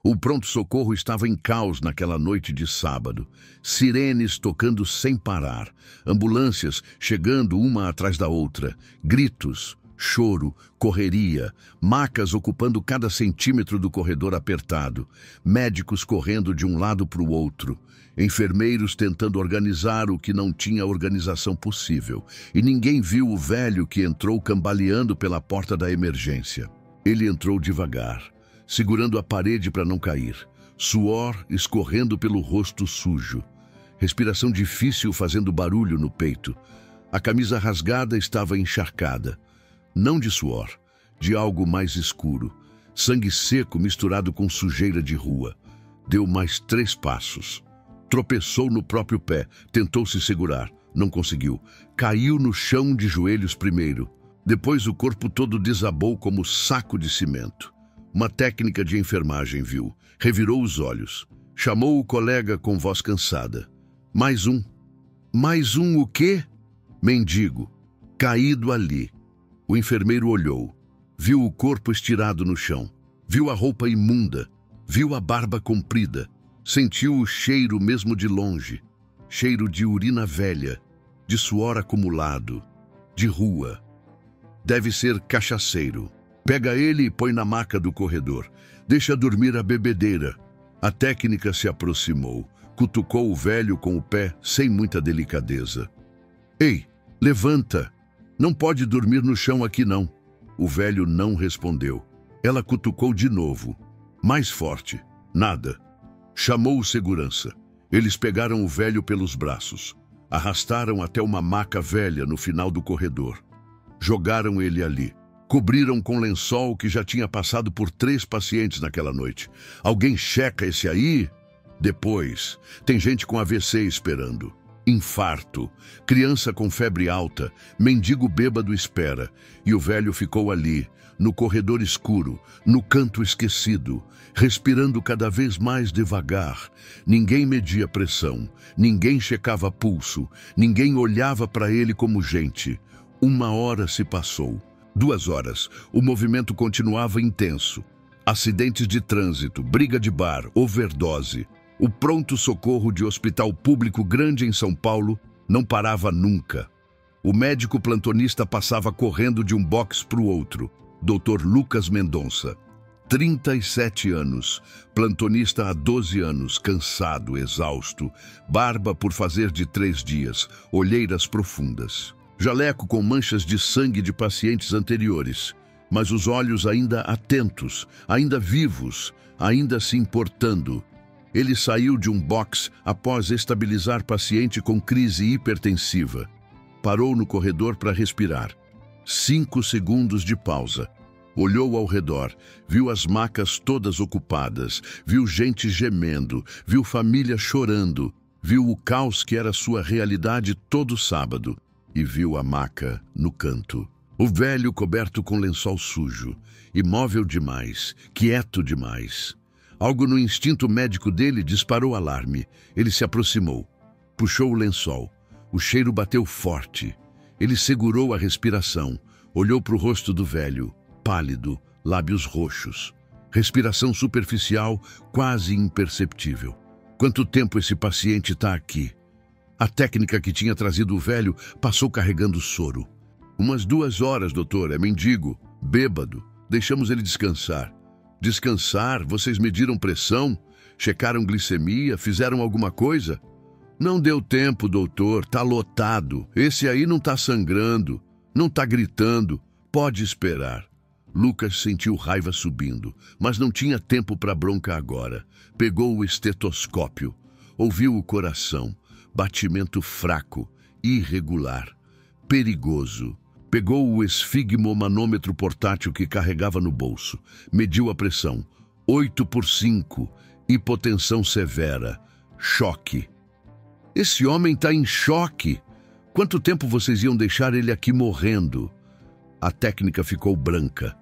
O pronto-socorro estava em caos naquela noite de sábado. Sirenes tocando sem parar, ambulâncias chegando uma atrás da outra, gritos, choro, correria, macas ocupando cada centímetro do corredor apertado, médicos correndo de um lado para o outro, enfermeiros tentando organizar o que não tinha organização possível, e ninguém viu o velho que entrou cambaleando pela porta da emergência. Ele entrou devagar, segurando a parede para não cair, suor escorrendo pelo rosto sujo, respiração difícil fazendo barulho no peito. A camisa rasgada estava encharcada, não de suor, de algo mais escuro, sangue seco misturado com sujeira de rua. Deu mais 3 passos. Tropeçou no próprio pé, tentou se segurar, não conseguiu. Caiu no chão de joelhos primeiro. Depois o corpo todo desabou como saco de cimento. Uma técnica de enfermagem viu, revirou os olhos, chamou o colega com voz cansada. Mais um. Mais um o quê? Mendigo, caído ali. O enfermeiro olhou, viu o corpo estirado no chão, viu a roupa imunda, viu a barba comprida, sentiu o cheiro mesmo de longe, cheiro de urina velha, de suor acumulado, de rua. Deve ser cachaceiro. Pega ele e põe na maca do corredor. Deixa dormir a bebedeira. A técnica se aproximou, cutucou o velho com o pé sem muita delicadeza. Ei, levanta! Não pode dormir no chão aqui não. O velho não respondeu. Ela cutucou de novo, mais forte. Nada. Chamou o segurança. Eles pegaram o velho pelos braços, arrastaram até uma maca velha no final do corredor. Jogaram ele ali. Cobriram com lençol que já tinha passado por 3 pacientes naquela noite. Alguém checa esse aí? Depois, tem gente com AVC esperando. Infarto, criança com febre alta, mendigo bêbado espera. E o velho ficou ali, no corredor escuro, no canto esquecido, respirando cada vez mais devagar. Ninguém media pressão, ninguém checava pulso, ninguém olhava para ele como gente. 1 hora se passou. 2 horas, o movimento continuava intenso. Acidentes de trânsito, briga de bar, overdose. O pronto-socorro de hospital público grande em São Paulo não parava nunca. O médico plantonista passava correndo de um box para o outro. Dr. Lucas Mendonça, 37 anos, plantonista há 12 anos, cansado, exausto, barba por fazer de 3 dias, olheiras profundas. Jaleco com manchas de sangue de pacientes anteriores, mas os olhos ainda atentos, ainda vivos, ainda se importando. Ele saiu de um box após estabilizar paciente com crise hipertensiva. Parou no corredor para respirar. 5 segundos de pausa. Olhou ao redor, viu as macas todas ocupadas, viu gente gemendo, viu família chorando, viu o caos que era sua realidade todo sábado. E viu a maca no canto. O velho coberto com lençol sujo, imóvel demais, quieto demais. Algo no instinto médico dele disparou alarme. Ele se aproximou, puxou o lençol. O cheiro bateu forte. Ele segurou a respiração, olhou para o rosto do velho, pálido, lábios roxos. Respiração superficial, quase imperceptível. Quanto tempo esse paciente está aqui? A técnica que tinha trazido o velho passou carregando soro. Umas 2 horas, doutor, é mendigo, bêbado. Deixamos ele descansar. Descansar? Vocês mediram pressão? Checaram glicemia? Fizeram alguma coisa? Não deu tempo, doutor, tá lotado. Esse aí não tá sangrando, não tá gritando. Pode esperar. Lucas sentiu raiva subindo, mas não tinha tempo para bronca agora. Pegou o estetoscópio, ouviu o coração. Batimento fraco, irregular, perigoso. Pegou o esfigmomanômetro portátil que carregava no bolso. Mediu a pressão. 8/5. Hipotensão severa. Choque. Esse homem está em choque. Quanto tempo vocês iam deixar ele aqui morrendo? A técnica ficou branca.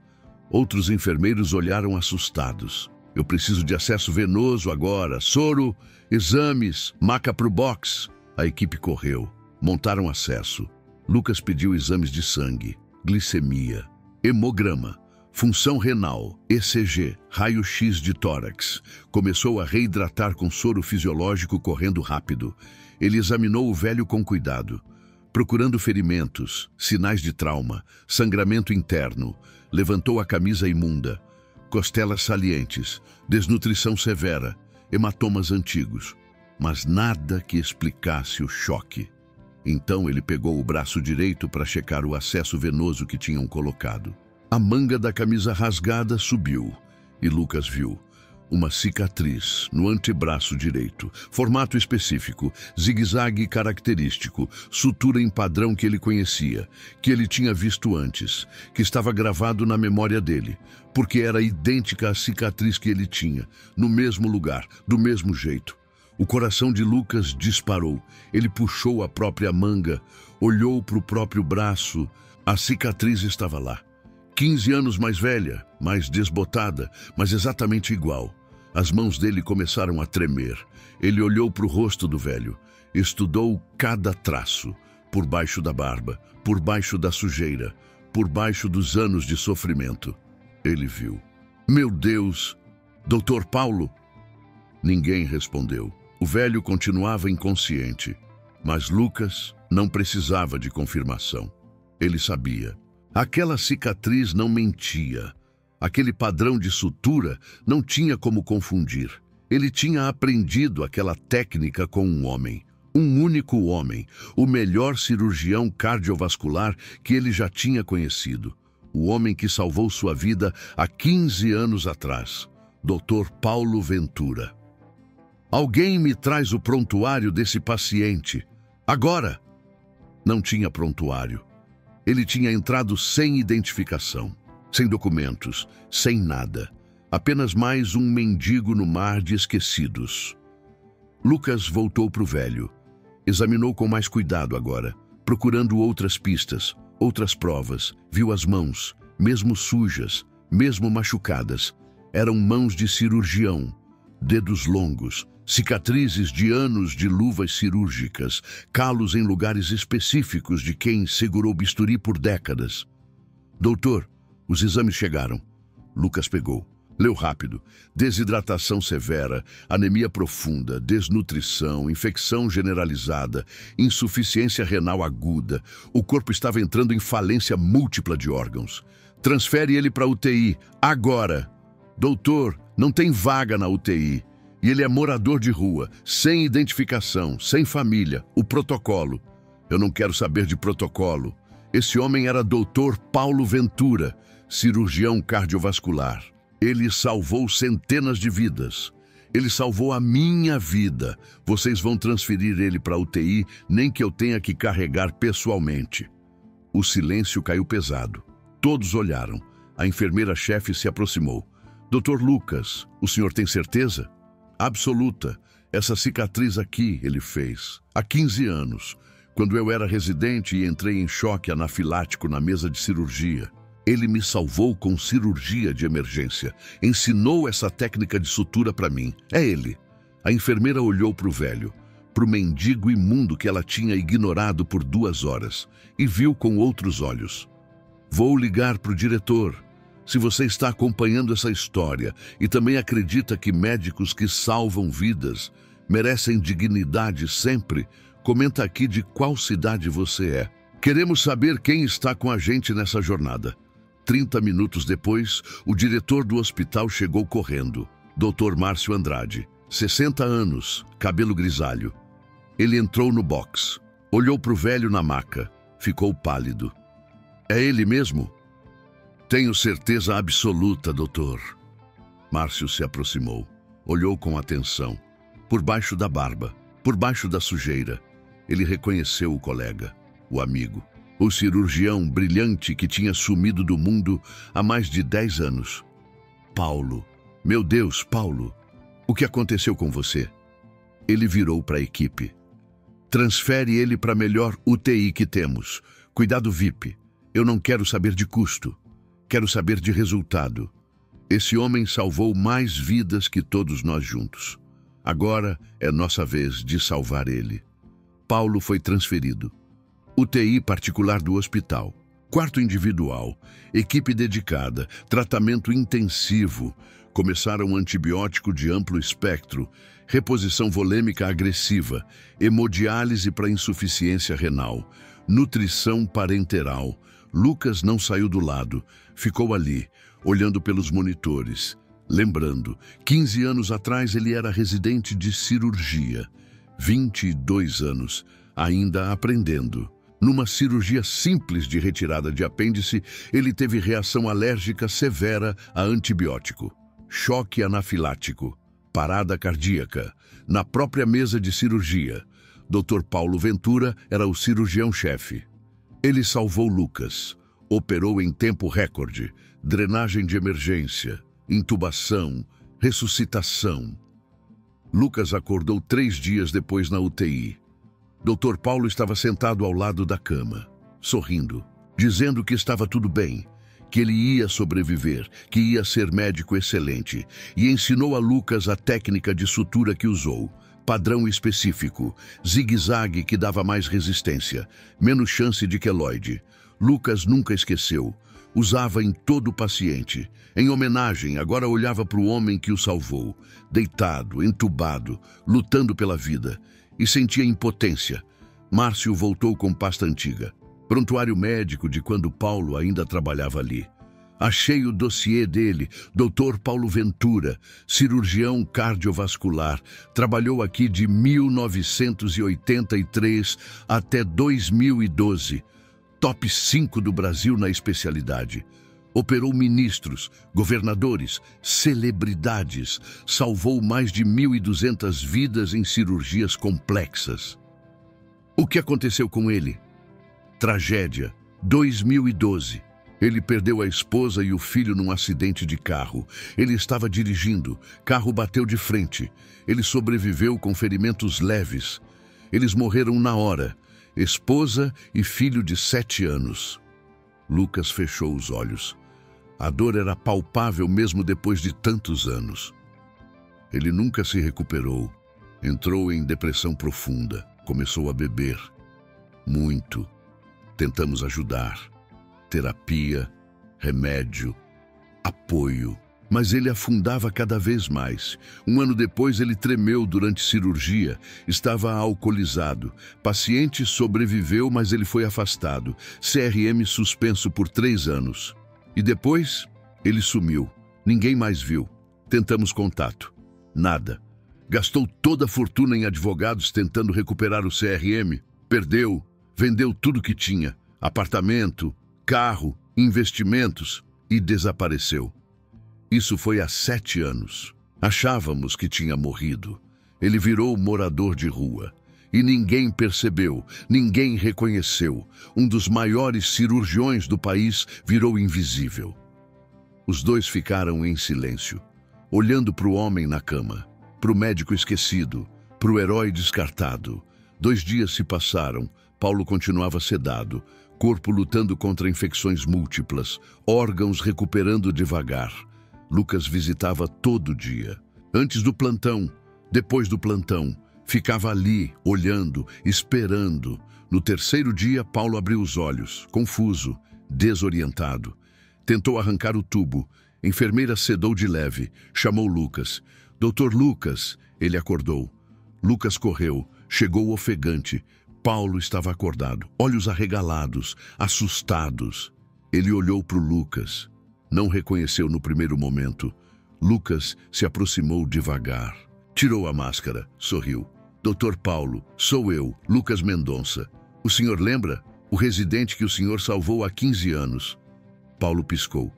Outros enfermeiros olharam assustados. Eu preciso de acesso venoso agora. Soro, exames, maca pro box. A equipe correu. Montaram acesso. Lucas pediu exames de sangue, glicemia, hemograma. Função renal, ECG, raio-x de tórax. Começou a reidratar com soro fisiológico correndo rápido. Ele examinou o velho com cuidado, procurando ferimentos, sinais de trauma, sangramento interno. Levantou a camisa imunda, costelas salientes, desnutrição severa, hematomas antigos, mas nada que explicasse o choque. Então ele pegou o braço direito para checar o acesso venoso que tinham colocado. A manga da camisa rasgada subiu e Lucas viu uma cicatriz no antebraço direito, formato específico, zigue-zague característico, sutura em padrão que ele conhecia, que ele tinha visto antes, que estava gravado na memória dele, porque era idêntica à cicatriz que ele tinha, no mesmo lugar, do mesmo jeito. O coração de Lucas disparou. Ele puxou a própria manga, olhou para o próprio braço. A cicatriz estava lá. 15 anos mais velha, mais desbotada, mas exatamente igual. As mãos dele começaram a tremer. Ele olhou para o rosto do velho, estudou cada traço, por baixo da barba, por baixo da sujeira, por baixo dos anos de sofrimento. Ele viu. Meu Deus! Doutor Paulo? Ninguém respondeu. O velho continuava inconsciente, mas Lucas não precisava de confirmação. Ele sabia. Aquela cicatriz não mentia. Aquele padrão de sutura não tinha como confundir. Ele tinha aprendido aquela técnica com um homem, um único homem, o melhor cirurgião cardiovascular que ele já tinha conhecido. O homem que salvou sua vida há 15 anos atrás, Dr. Paulo Ventura. Alguém me traz o prontuário desse paciente. Agora! Não tinha prontuário. Ele tinha entrado sem identificação, sem documentos, sem nada. Apenas mais um mendigo no mar de esquecidos. Lucas voltou para o velho. Examinou com mais cuidado agora, procurando outras pistas, outras provas. Viu as mãos, mesmo sujas, mesmo machucadas. Eram mãos de cirurgião, dedos longos, cicatrizes de anos de luvas cirúrgicas, calos em lugares específicos de quem segurou bisturi por décadas. Doutor, os exames chegaram. Lucas pegou. Leu rápido. Desidratação severa, anemia profunda, desnutrição, infecção generalizada, insuficiência renal aguda. O corpo estava entrando em falência múltipla de órgãos. Transfere ele para a UTI, agora. Doutor, não tem vaga na UTI. E ele é morador de rua, sem identificação, sem família, o protocolo. Eu não quero saber de protocolo. Esse homem era Dr. Paulo Ventura, cirurgião cardiovascular. Ele salvou centenas de vidas. Ele salvou a minha vida. Vocês vão transferir ele para a UTI, nem que eu tenha que carregar pessoalmente. O silêncio caiu pesado. Todos olharam. A enfermeira-chefe se aproximou. Dr. Lucas, o senhor tem certeza? Absoluta. Essa cicatriz aqui ele fez, há 15 anos, quando eu era residente e entrei em choque anafilático na mesa de cirurgia. Ele me salvou com cirurgia de emergência, ensinou essa técnica de sutura para mim. É ele. A enfermeira olhou para o velho, para o mendigo imundo que ela tinha ignorado por 2 horas, e viu com outros olhos. Vou ligar para o diretor. Se você está acompanhando essa história e também acredita que médicos que salvam vidas merecem dignidade sempre, comenta aqui de qual cidade você é. Queremos saber quem está com a gente nessa jornada. 30 minutos depois, o diretor do hospital chegou correndo. Dr. Márcio Andrade, 60 anos, cabelo grisalho. Ele entrou no box, olhou para o velho na maca, ficou pálido. É ele mesmo? Tenho certeza absoluta, doutor. Márcio se aproximou, olhou com atenção. Por baixo da barba, por baixo da sujeira, ele reconheceu o colega, o amigo, o cirurgião brilhante que tinha sumido do mundo há mais de 10 anos. Paulo, meu Deus, Paulo, o que aconteceu com você? Ele virou para a equipe. Transfere ele para a melhor UTI que temos. Cuidado VIP. Eu não quero saber de custo. Quero saber de resultado. Esse homem salvou mais vidas que todos nós juntos. Agora é nossa vez de salvar ele. Paulo foi transferido. UTI particular do hospital. Quarto individual, equipe dedicada, tratamento intensivo. Começaram antibiótico de amplo espectro, reposição volêmica agressiva, hemodiálise para insuficiência renal, nutrição parenteral. Lucas não saiu do lado, ficou ali, olhando pelos monitores. Lembrando, 15 anos atrás ele era residente de cirurgia. 22 anos, ainda aprendendo. Numa cirurgia simples de retirada de apêndice, ele teve reação alérgica severa a antibiótico. Choque anafilático, parada cardíaca, na própria mesa de cirurgia. Dr. Paulo Ventura era o cirurgião-chefe. Ele salvou Lucas, operou em tempo recorde, drenagem de emergência, intubação, ressuscitação. Lucas acordou 3 dias depois na UTI. Dr. Paulo estava sentado ao lado da cama, sorrindo, dizendo que estava tudo bem, que ele ia sobreviver, que ia ser médico excelente, e ensinou a Lucas a técnica de sutura que usou, padrão específico, zigue-zague que dava mais resistência, menos chance de queloide. Lucas nunca esqueceu, usava em todo o paciente. Em homenagem, agora olhava para o homem que o salvou, deitado, entubado, lutando pela vida, e sentia impotência. Márcio voltou com pasta antiga. Prontuário médico de quando Paulo ainda trabalhava ali. Achei o dossiê dele, Dr. Paulo Ventura, cirurgião cardiovascular. Trabalhou aqui de 1983 até 2012. Top 5 do Brasil na especialidade. Operou ministros, governadores, celebridades. Salvou mais de 1.200 vidas em cirurgias complexas. O que aconteceu com ele? Tragédia, 2012. Ele perdeu a esposa e o filho num acidente de carro. Ele estava dirigindo, carro bateu de frente. Ele sobreviveu com ferimentos leves. Eles morreram na hora, esposa e filho de 7 anos. Lucas fechou os olhos. A dor era palpável mesmo depois de tantos anos. Ele nunca se recuperou. Entrou em depressão profunda. Começou a beber. Muito. Tentamos ajudar. Terapia, remédio, apoio. Mas ele afundava cada vez mais. 1 ano depois ele tremeu durante cirurgia. Estava alcoolizado. Paciente sobreviveu, mas ele foi afastado. CRM suspenso por 3 anos. E depois, ele sumiu. Ninguém mais viu. Tentamos contato. Nada. Gastou toda a fortuna em advogados tentando recuperar o CRM. Perdeu. Vendeu tudo que tinha. Apartamento, carro, investimentos. E desapareceu. Isso foi há 7 anos. Achávamos que tinha morrido. Ele virou morador de rua. E ninguém percebeu, ninguém reconheceu. Um dos maiores cirurgiões do país virou invisível. Os dois ficaram em silêncio, olhando para o homem na cama, para o médico esquecido, para o herói descartado. 2 dias se passaram, Paulo continuava sedado, corpo lutando contra infecções múltiplas, órgãos recuperando devagar. Lucas visitava todo dia. Antes do plantão, depois do plantão, ficava ali, olhando, esperando. No 3º dia, Paulo abriu os olhos, confuso, desorientado. Tentou arrancar o tubo. Enfermeira sedou de leve, chamou Lucas. Doutor Lucas, ele acordou. Lucas correu, chegou ofegante. Paulo estava acordado, olhos arregalados, assustados. Ele olhou para o Lucas. Não reconheceu no primeiro momento. Lucas se aproximou devagar. Tirou a máscara, sorriu. Doutor Paulo, sou eu, Lucas Mendonça. O senhor lembra? O residente que o senhor salvou há 15 anos. Paulo piscou.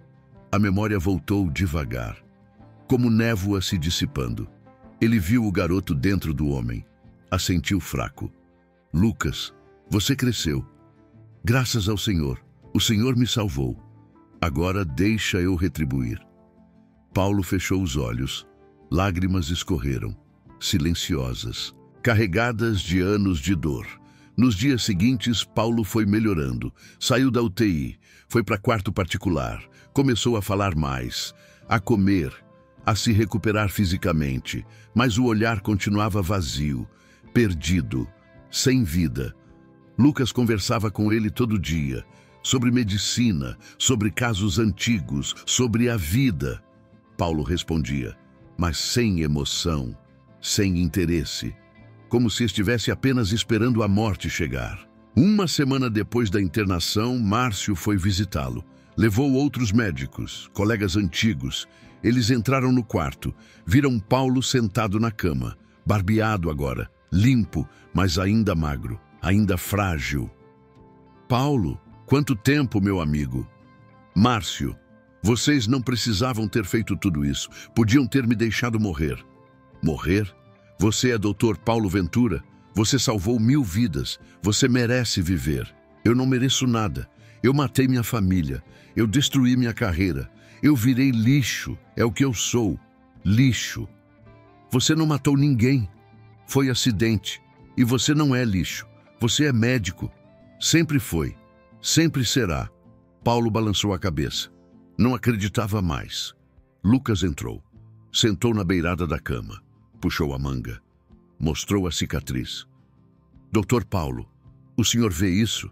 A memória voltou devagar, como névoa se dissipando. Ele viu o garoto dentro do homem. Assentiu fraco. Lucas, você cresceu. Graças ao Senhor. O Senhor me salvou. Agora deixa eu retribuir. Paulo fechou os olhos. Lágrimas escorreram, silenciosas, carregadas de anos de dor. Nos dias seguintes, Paulo foi melhorando. Saiu da UTI, foi para quarto particular, começou a falar mais, a comer, a se recuperar fisicamente, mas o olhar continuava vazio, perdido, sem vida. Lucas conversava com ele todo dia, sobre medicina, sobre casos antigos, sobre a vida. Paulo respondia, mas sem emoção, sem interesse, como se estivesse apenas esperando a morte chegar. Uma semana depois da internação, Márcio foi visitá-lo. Levou outros médicos, colegas antigos. Eles entraram no quarto, viram Paulo sentado na cama, barbeado agora, limpo, mas ainda magro, ainda frágil. Paulo, quanto tempo, meu amigo? Márcio, vocês não precisavam ter feito tudo isso. Podiam ter me deixado morrer. Morrer? Você é Dr. Paulo Ventura. Você salvou 1000 vidas. Você merece viver. Eu não mereço nada. Eu matei minha família. Eu destruí minha carreira. Eu virei lixo. É o que eu sou. Lixo. Você não matou ninguém. Foi acidente. E você não é lixo. Você é médico. Sempre foi. Sempre será. Paulo balançou a cabeça. Não acreditava mais. Lucas entrou. Sentou na beirada da cama. Puxou a manga. Mostrou a cicatriz. Doutor Paulo, o senhor vê isso?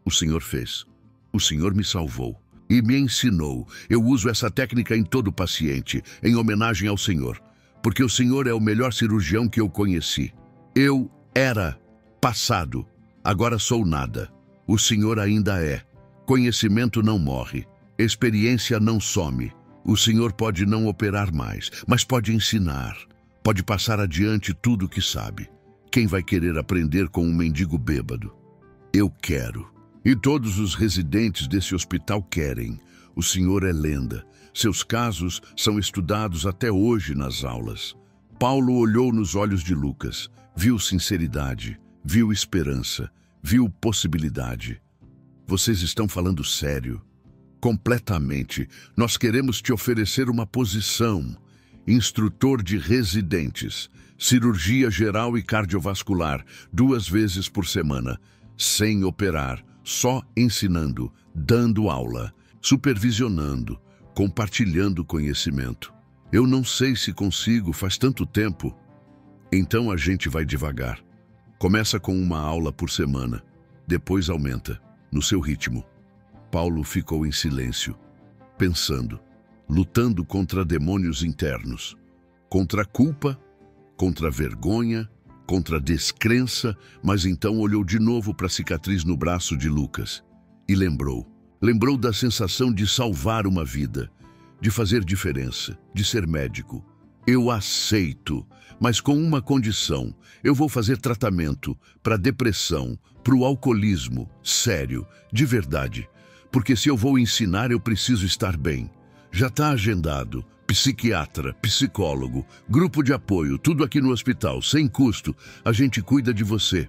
O senhor fez. O senhor me salvou. E me ensinou. Eu uso essa técnica em todo paciente, em homenagem ao senhor. Porque o senhor é o melhor cirurgião que eu conheci. Eu era passado. Agora sou nada. O senhor ainda é. Conhecimento não morre. Experiência não some. O senhor pode não operar mais, mas pode ensinar. Pode passar adiante tudo o que sabe. Quem vai querer aprender com um mendigo bêbado? Eu quero. E todos os residentes desse hospital querem. O senhor é lenda. Seus casos são estudados até hoje nas aulas. Paulo olhou nos olhos de Lucas. Viu sinceridade. Viu esperança. Viu possibilidade. Vocês estão falando sério? Completamente. Nós queremos te oferecer uma posição. Instrutor de residentes, cirurgia geral e cardiovascular, 2 vezes por semana, sem operar, só ensinando, dando aula, supervisionando, compartilhando conhecimento. Eu não sei se consigo, faz tanto tempo. Então a gente vai devagar. Começa com uma aula por semana, depois aumenta, no seu ritmo. Paulo ficou em silêncio, pensando. Lutando contra demônios internos, contra a culpa, contra a vergonha, contra a descrença, mas então olhou de novo para a cicatriz no braço de Lucas e lembrou. Lembrou da sensação de salvar uma vida, de fazer diferença, de ser médico. Eu aceito, mas com uma condição. Eu vou fazer tratamento para depressão, para o alcoolismo, sério, de verdade. Porque se eu vou ensinar, eu preciso estar bem. Já está agendado, psiquiatra, psicólogo, grupo de apoio, tudo aqui no hospital, sem custo, a gente cuida de você.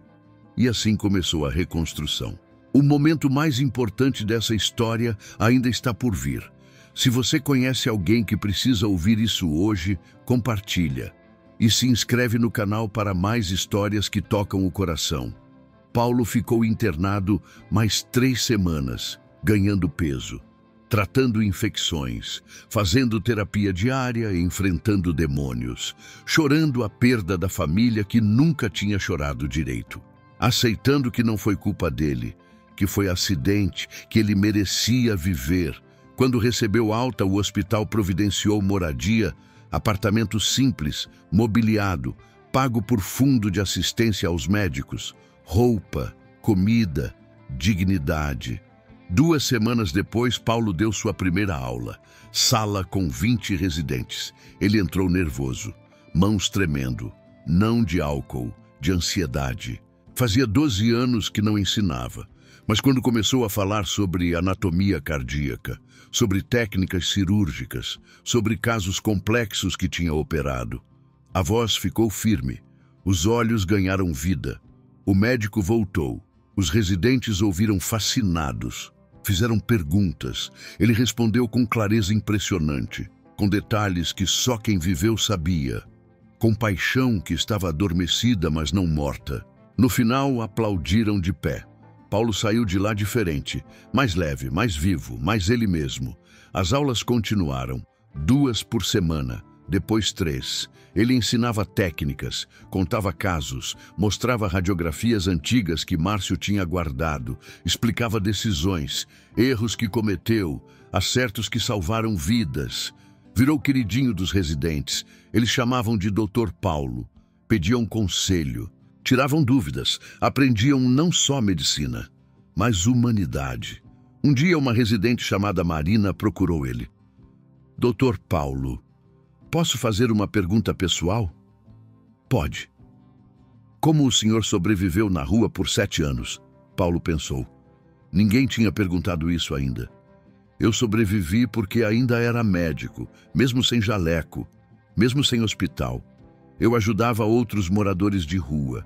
E assim começou a reconstrução. O momento mais importante dessa história ainda está por vir. Se você conhece alguém que precisa ouvir isso hoje, compartilha. E se inscreve no canal para mais histórias que tocam o coração. Paulo ficou internado mais 3 semanas, ganhando peso. Tratando infecções, fazendo terapia diária, enfrentando demônios, chorando a perda da família que nunca tinha chorado direito, aceitando que não foi culpa dele, que foi acidente, que ele merecia viver. Quando recebeu alta, o hospital providenciou moradia, apartamento simples, mobiliado, pago por fundo de assistência aos médicos, roupa, comida, dignidade. 2 semanas depois, Paulo deu sua primeira aula. Sala com 20 residentes. Ele entrou nervoso, mãos tremendo, não de álcool, de ansiedade. Fazia 12 anos que não ensinava, mas quando começou a falar sobre anatomia cardíaca, sobre técnicas cirúrgicas, sobre casos complexos que tinha operado, a voz ficou firme, os olhos ganharam vida. O médico voltou. Os residentes ouviram fascinados. Fizeram perguntas. Ele respondeu com clareza impressionante, com detalhes que só quem viveu sabia, com paixão que estava adormecida, mas não morta. No final, aplaudiram de pé. Paulo saiu de lá diferente, mais leve, mais vivo, mais ele mesmo. As aulas continuaram, 2 por semana, depois 3. Ele ensinava técnicas, contava casos, mostrava radiografias antigas que Márcio tinha guardado, explicava decisões, erros que cometeu, acertos que salvaram vidas. Virou queridinho dos residentes. Eles chamavam de Dr. Paulo, pediam conselho, tiravam dúvidas, aprendiam não só medicina, mas humanidade. Um dia uma residente chamada Marina procurou ele. Dr. Paulo, posso fazer uma pergunta pessoal? Pode. Como o senhor sobreviveu na rua por 7 anos? Paulo pensou. Ninguém tinha perguntado isso ainda. Eu sobrevivi porque ainda era médico, mesmo sem jaleco, mesmo sem hospital. Eu ajudava outros moradores de rua,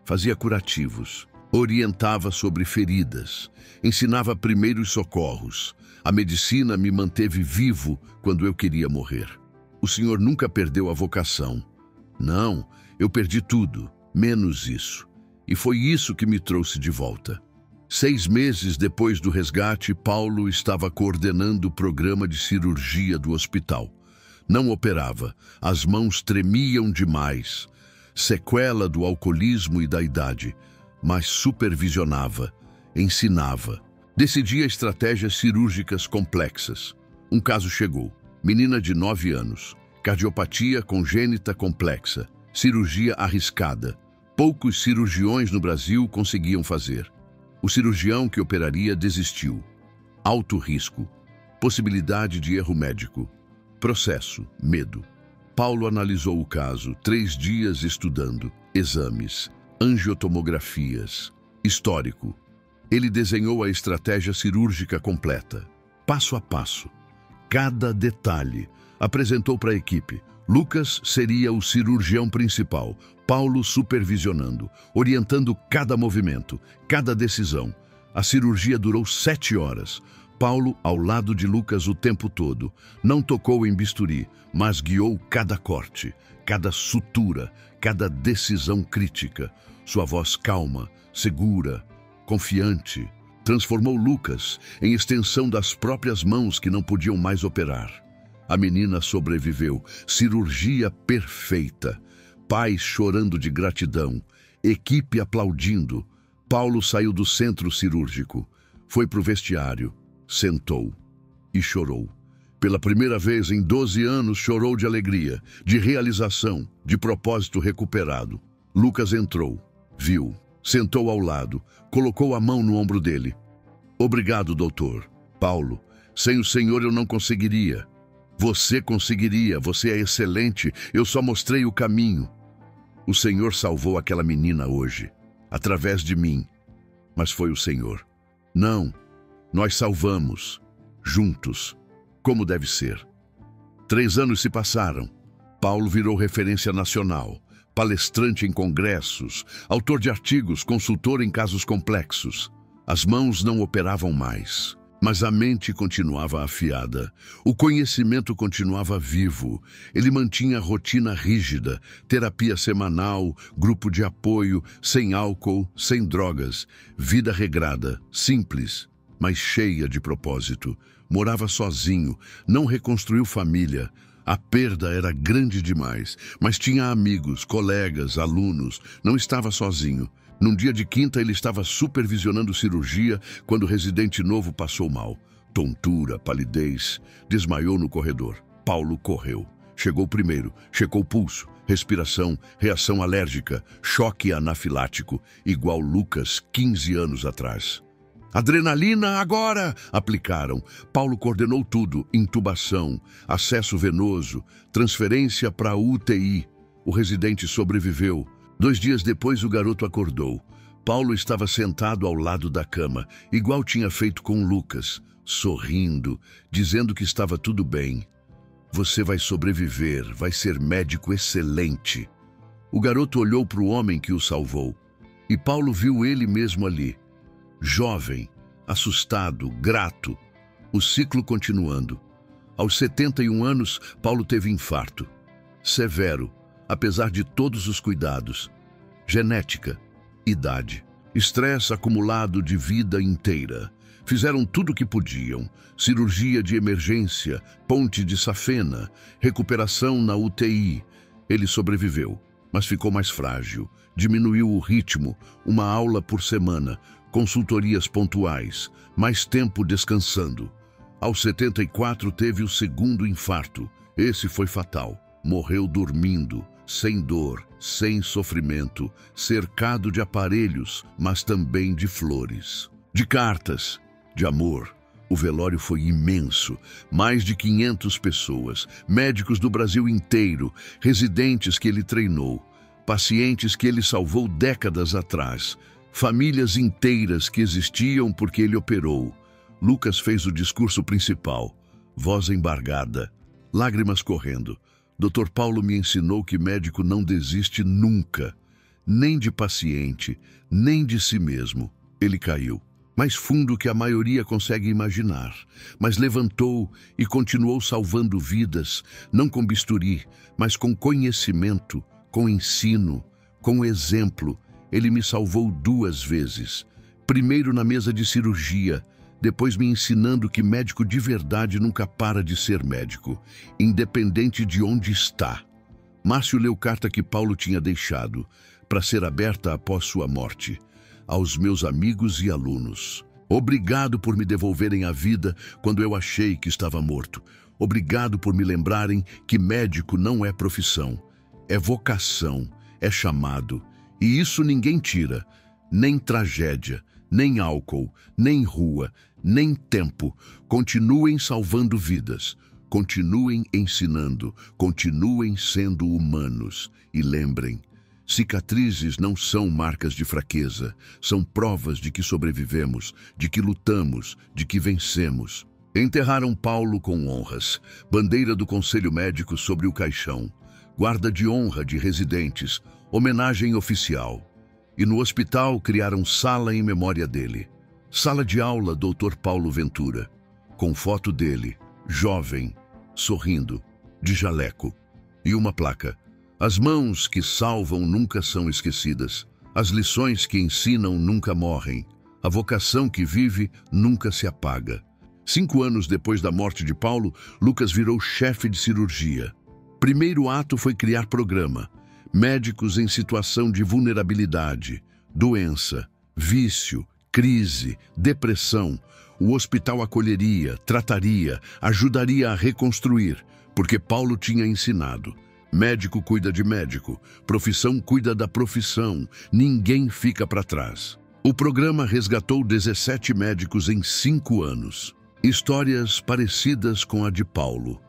fazia curativos, orientava sobre feridas, ensinava primeiros socorros. A medicina me manteve vivo quando eu queria morrer. O senhor nunca perdeu a vocação. Não, eu perdi tudo, menos isso. E foi isso que me trouxe de volta. 6 meses depois do resgate, Paulo estava coordenando o programa de cirurgia do hospital. Não operava, as mãos tremiam demais. Sequela do alcoolismo e da idade, mas supervisionava, ensinava. Decidia estratégias cirúrgicas complexas. Um caso chegou. Menina de 9 anos, cardiopatia congênita complexa, cirurgia arriscada. Poucos cirurgiões no Brasil conseguiam fazer. O cirurgião que operaria desistiu. Alto risco. Possibilidade de erro médico. Processo. Medo. Paulo analisou o caso, 3 dias estudando. Exames. Angiotomografias. Histórico. Ele desenhou a estratégia cirúrgica completa. Passo a passo. Cada detalhe. Apresentou para a equipe. Lucas seria o cirurgião principal, Paulo supervisionando, orientando cada movimento, cada decisão. A cirurgia durou 7 horas. Paulo ao lado de Lucas o tempo todo. Não tocou em bisturi, mas guiou cada corte, cada sutura, cada decisão crítica. Sua voz calma, segura, confiante, transformou Lucas em extensão das próprias mãos que não podiam mais operar. A menina sobreviveu, cirurgia perfeita, pais chorando de gratidão, equipe aplaudindo. Paulo saiu do centro cirúrgico, foi para o vestiário, sentou e chorou. Pela primeira vez em 12 anos chorou de alegria, de realização, de propósito recuperado. Lucas entrou, viu, sentou ao lado, colocou a mão no ombro dele. Obrigado, doutor. Paulo, sem o senhor eu não conseguiria. Você conseguiria, você é excelente, eu só mostrei o caminho. O Senhor salvou aquela menina hoje, através de mim, mas foi o Senhor. Não, nós salvamos, juntos, como deve ser. 3 anos se passaram. Paulo virou referência nacional, palestrante em congressos, autor de artigos, consultor em casos complexos. As mãos não operavam mais. Mas a mente continuava afiada, o conhecimento continuava vivo. Ele mantinha rotina rígida, terapia semanal, grupo de apoio, sem álcool, sem drogas, vida regrada, simples, mas cheia de propósito. Morava sozinho, não reconstruiu família. A perda era grande demais, mas tinha amigos, colegas, alunos, não estava sozinho. Num dia de quinta, ele estava supervisionando cirurgia quando o residente novo passou mal. Tontura, palidez, desmaiou no corredor. Paulo correu. Chegou primeiro, checou pulso, respiração, reação alérgica, choque anafilático, igual Lucas 15 anos atrás. Adrenalina agora! Aplicaram. Paulo coordenou tudo, intubação, acesso venoso, transferência para a UTI. O residente sobreviveu. 2 dias depois, o garoto acordou. Paulo estava sentado ao lado da cama, igual tinha feito com Lucas, sorrindo, dizendo que estava tudo bem. Você vai sobreviver, vai ser médico excelente. O garoto olhou para o homem que o salvou, e Paulo viu ele mesmo ali, jovem, assustado, grato, o ciclo continuando. Aos 71 anos, Paulo teve infarto. Severo, apesar de todos os cuidados. Genética, idade, estresse acumulado de vida inteira. Fizeram tudo o que podiam. Cirurgia de emergência, ponte de safena, recuperação na UTI. Ele sobreviveu, mas ficou mais frágil. Diminuiu o ritmo, uma aula por semana, consultorias pontuais, mais tempo descansando. Aos 74 teve o segundo infarto. Esse foi fatal. Morreu dormindo, sem dor, sem sofrimento, cercado de aparelhos, mas também de flores, de cartas, de amor. O velório foi imenso, mais de 500 pessoas, médicos do Brasil inteiro, residentes que ele treinou, pacientes que ele salvou décadas atrás, famílias inteiras que existiam porque ele operou. Lucas fez o discurso principal, voz embargada, lágrimas correndo. Dr. Paulo me ensinou que médico não desiste nunca, nem de paciente, nem de si mesmo. Ele caiu, mais fundo que a maioria consegue imaginar, mas levantou e continuou salvando vidas, não com bisturi, mas com conhecimento, com ensino, com exemplo. Ele me salvou 2 vezes. Primeiro na mesa de cirurgia, depois me ensinando que médico de verdade nunca para de ser médico, independente de onde está. Márcio leu carta que Paulo tinha deixado, para ser aberta após sua morte. Aos meus amigos e alunos. Obrigado por me devolverem a vida quando eu achei que estava morto. Obrigado por me lembrarem que médico não é profissão, é vocação, é chamado. E isso ninguém tira, nem tragédia, nem álcool, nem rua, nem tempo. Continuem salvando vidas, continuem ensinando, continuem sendo humanos. E lembrem, cicatrizes não são marcas de fraqueza, são provas de que sobrevivemos, de que lutamos, de que vencemos. Enterraram Paulo com honras, bandeira do Conselho Médico sobre o caixão, guarda de honra de residentes, homenagem oficial. E no hospital criaram sala em memória dele. Sala de aula Dr. Paulo Ventura, com foto dele, jovem, sorrindo, de jaleco, e uma placa. As mãos que salvam nunca são esquecidas. As lições que ensinam nunca morrem. A vocação que vive nunca se apaga. 5 anos depois da morte de Paulo, Lucas virou chefe de cirurgia. Primeiro ato foi criar programa. Médicos em situação de vulnerabilidade, doença, vício, crise, depressão. O hospital acolheria, trataria, ajudaria a reconstruir, porque Paulo tinha ensinado. Médico cuida de médico, profissão cuida da profissão, ninguém fica para trás. O programa resgatou 17 médicos em 5 anos. Histórias parecidas com a de Paulo.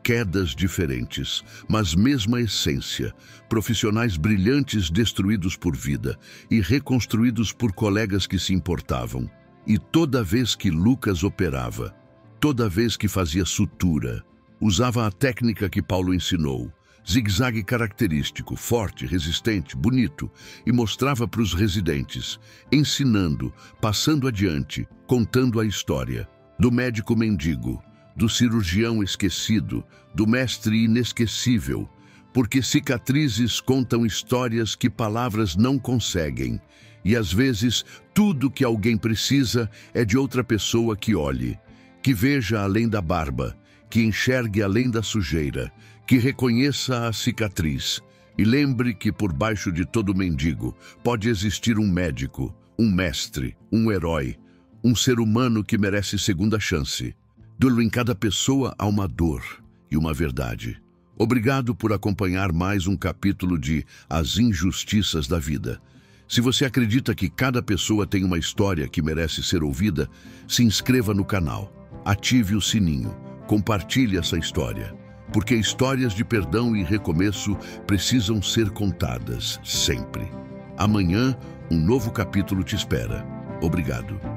Quedas diferentes, mas mesma essência. Profissionais brilhantes destruídos por vida e reconstruídos por colegas que se importavam. E toda vez que Lucas operava, toda vez que fazia sutura, usava a técnica que Paulo ensinou. Zigue-zague característico, forte, resistente, bonito, e mostrava para os residentes, ensinando, passando adiante, contando a história. Do médico mendigo, do cirurgião esquecido, do mestre inesquecível, porque cicatrizes contam histórias que palavras não conseguem, e às vezes tudo que alguém precisa é de outra pessoa que olhe, que veja além da barba, que enxergue além da sujeira, que reconheça a cicatriz e lembre que por baixo de todo mendigo pode existir um médico, um mestre, um herói, um ser humano que merece segunda chance. Em cada pessoa há uma dor e uma verdade. Obrigado por acompanhar mais um capítulo de As Injustiças da Vida. Se você acredita que cada pessoa tem uma história que merece ser ouvida, se inscreva no canal, ative o sininho, compartilhe essa história, porque histórias de perdão e recomeço precisam ser contadas sempre. Amanhã, um novo capítulo te espera. Obrigado.